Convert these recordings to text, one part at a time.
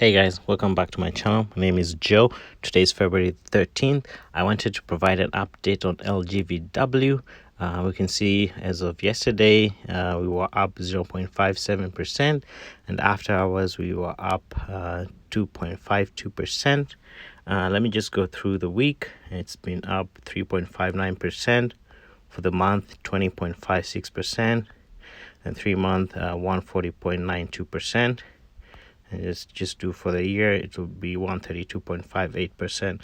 Hey guys, welcome back to my channel. My name is Joe. Today is February 13th. I wanted to provide an update on LGVW. We can see as of yesterday, we were up 0.57%, and after hours, we were up 2.52%. Let me just go through the week. It's been up 3.59%. For the month, 20.56%, and 3 month, 140.92%. And just do for the year, it will be 132.58%.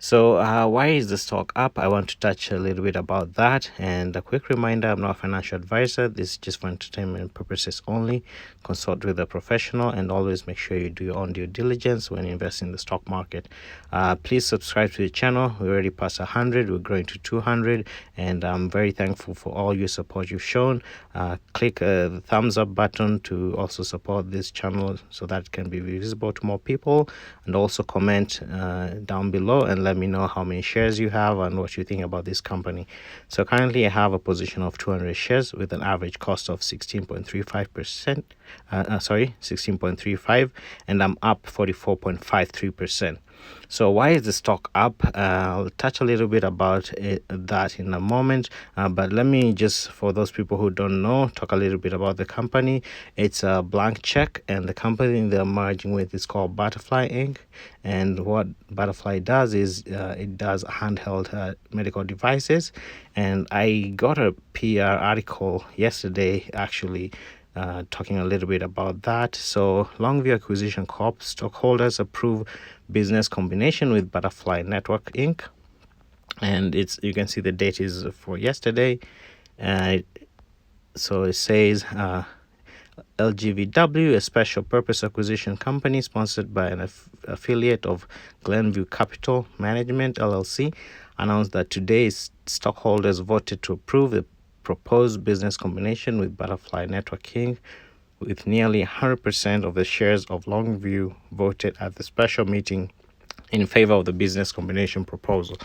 So why is the stock up? I want to touch a little bit about that. And a quick reminder, I'm not a financial advisor. This is just for entertainment purposes only. Consult with a professional and always make sure you do your own due diligence when investing in the stock market. Please subscribe to the channel. We already passed 100. We're growing to 200, and I'm very thankful for all your support you've shown. Click the thumbs up button to also support this channel so that it can be visible to more people, and also comment down below and let me know how many shares you have and what you think about this company. So currently I have a position of 200 shares with an average cost of 16.35%. 16.35, and I'm up 44.53%. So why is the stock up? I'll touch a little bit about that in a moment, but let me just, for those people who don't know, talk a little bit about the company. It's a blank check, and the company they're merging with is called BFLY Inc. And what BFLY does is it does handheld medical devices. And I got a PR article yesterday actually talking a little bit about that. So Longview Acquisition Corp stockholders approve business combination with BFLY Network Inc. And you can see the date is for yesterday. So it says LGVW, a special purpose acquisition company sponsored by an affiliate of Longview Capital Management LLC, announced that today's stockholders voted to approve the proposed business combination with BFLY Network Inc., with nearly 100% of the shares of Longview voted at the special meeting in favor of the business combination proposal.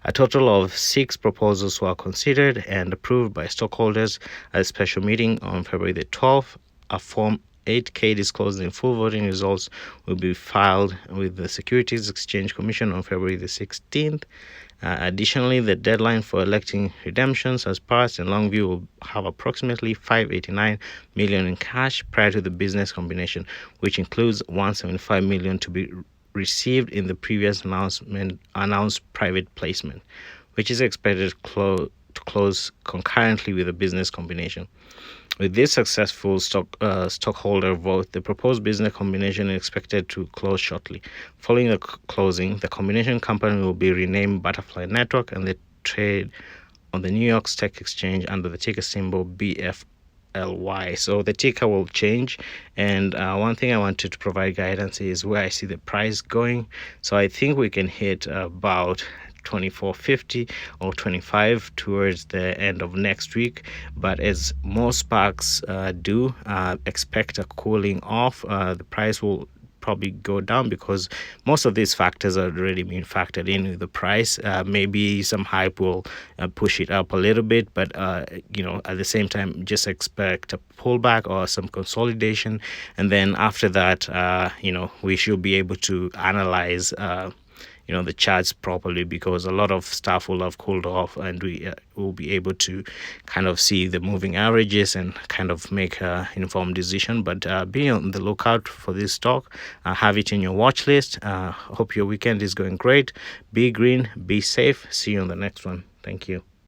A total of 6 proposals were considered and approved by stockholders at a special meeting on February the 12th. A Form 8K disclosing full voting results will be filed with the Securities Exchange Commission on February the 16th. Additionally, the deadline for electing redemptions has passed, and Longview will have approximately $589 million in cash prior to the business combination, which includes $175 million to be received in the previous announced private placement, which is expected to close concurrently with the business combination. With this successful stockholder vote, the proposed business combination is expected to close shortly. Following the closing, the combination company will be renamed BFLY Network, and they trade on the New York Stock Exchange under the ticker symbol BFLY. So the ticker will change, and one thing I wanted to provide guidance is where I see the price going. So I think we can hit about 24.50 or 25 towards the end of next week, but as most SPACs do, expect a cooling off. The price will probably go down because most of these factors are already being factored in with the price. Maybe some hype will push it up a little bit, but at the same time, just expect a pullback or some consolidation, and then after that, we should be able to analyze the charts properly, because a lot of stuff will have cooled off, and we will be able to kind of see the moving averages and kind of make an informed decision. But be on the lookout for this stock. Have it in your watch list. Hope your weekend is going great. Be green, be safe. See you on the next one. Thank you.